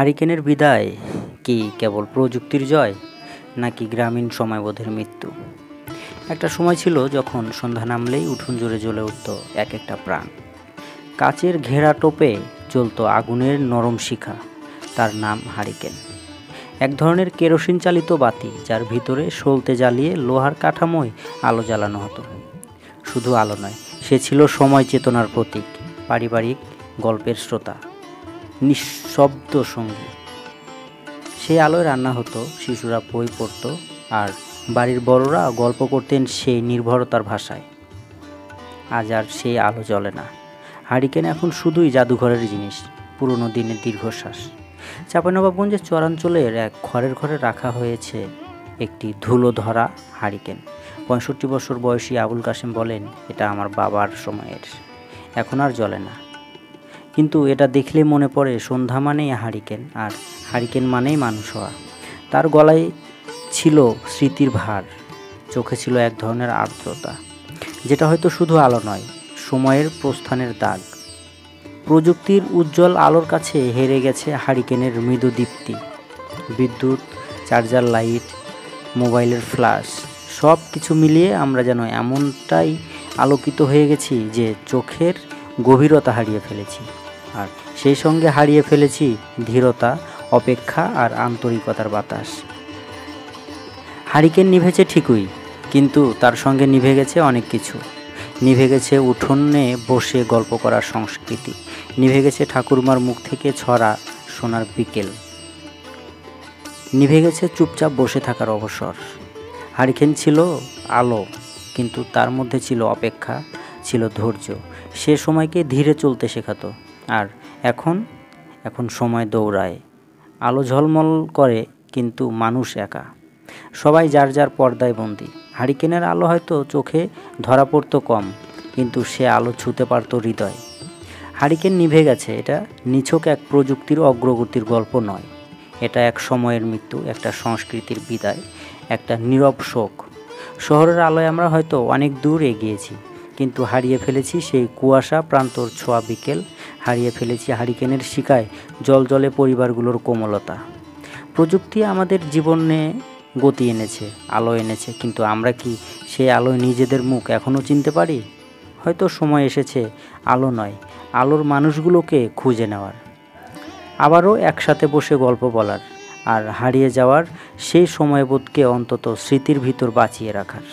হারিকেনের বিদায় কি কেবল প্রযুক্তির জয়, নাকি গ্রামীণ সময়বোধের মৃত্যু? একটা সময় ছিল যখন সন্ধ্যা নামলেই উঠোন জুড়ে জ্বলে উঠত এক একটা প্রাণ। কাচের ঘেরা টোপে জ্বলত আগুনের নরম শিখা, তার নাম হারিকেন। এক ধরনের কেরোসিন চালিত বাতি, যার ভিতরে সলতে জ্বালিয়ে লোহার কাঠামোয় আলো জ্বালানো হতো। শুধু আলো নয়, সে ছিল সময় চেতনার প্রতীক, পারিবারিক গল্পের শ্রোতা, নিঃশব্দ সঙ্গী। সেই আলোয় রান্না হতো, শিশুরা বই পড়ত, আর বাড়ির বড়রা গল্প করতেন সেই নির্ভরতার ভাষায়। আজ আর সেই আলো জ্বলে না। হারিকেন এখন শুধুই জাদুঘরের জিনিস, পুরনো দিনের দীর্ঘশ্বাস। চাঁপাইনবাবগঞ্জের চরাঞ্চলের এক ঘরের ঘরে রাখা হয়েছে একটি ধুলো ধরা হারিকেন। ৬৫ বছর বয়সী আবুল কাশেম বলেন, এটা আমার বাবার সময়ের, এখন আর জ্বলে না। কিন্তু এটা দেখলে মনে পড়ে, সন্ধ্যা মানেই হারিকেন, আর হারিকেন মানেই মানুষ হওয়া। তার গলায় ছিল স্মৃতির ভার, চোখে ছিল এক ধরনের আর্দ্রতা, যেটা হয়তো শুধু আলো নয়, সময়ের প্রস্থানের দাগ। প্রযুক্তির উজ্জ্বল আলোর কাছে হেরে গেছে হারিকেনের মৃদু দীপ্তি। বিদ্যুৎ, চার্জার লাইট, মোবাইলের ফ্ল্যাশ, সব কিছু মিলিয়ে আমরা যেন এমনটাই আলোকিত হয়ে গেছি যে চোখের গভীরতা হারিয়ে ফেলেছি, আর সেই সঙ্গে হারিয়ে ফেলেছি ধীরতা, অপেক্ষা আর আন্তরিকতার বাতাস। হারিকেন নিভেছে ঠিকই, কিন্তু তার সঙ্গে নিভে গেছে অনেক কিছু। নিভে গেছে উঠোনে বসে গল্প করার সংস্কৃতি, নিভে গেছে ঠাকুরমার মুখ থেকে ছড়া সোনার বিকেল, নিভে গেছে চুপচাপ বসে থাকার অবসর। হারিকেন ছিল আলো, কিন্তু তার মধ্যে ছিল অপেক্ষা, ছিল ধৈর্য। সে সময়কে ধীরে চলতে শেখাতো। আর এখন সময় দৌড়ায়, আলো ঝলমল করে, কিন্তু মানুষ একা। সবাই যার যার পর্দায় বন্দি। হারিকেনের আলো হয়তো চোখে ধরা পড়তো কম, কিন্তু সে আলো ছুঁতে পারত হৃদয়। হারিকেন নিভে গেছে, এটা নিছক এক প্রযুক্তির অগ্রগতির গল্প নয়। এটা এক সময়ের মৃত্যু, একটা সংস্কৃতির বিদায়, একটা নীরব শোক। শহরের আলোয় আমরা হয়তো অনেক দূর এগিয়েছি, কিন্তু হারিয়ে ফেলেছি সেই কুয়াশা প্রান্তর ছোঁয়া বিকেল, হারিয়ে ফেলেছি হারিকেনের শিখায় জলজলে পরিবারগুলোর কোমলতা। প্রযুক্তি আমাদের জীবনে গতি এনেছে, আলো এনেছে, কিন্তু আমরা কি সেই আলোয় নিজেদের মুখ এখনও চিনতে পারি? হয়তো সময় এসেছে আলো নয়, আলোর মানুষগুলোকে খুঁজে নেওয়ার, আবারও একসাথে বসে গল্প বলার, আর হারিয়ে যাওয়ার সেই সময়বোধকে অন্তত স্মৃতির ভিতর বাঁচিয়ে রাখার।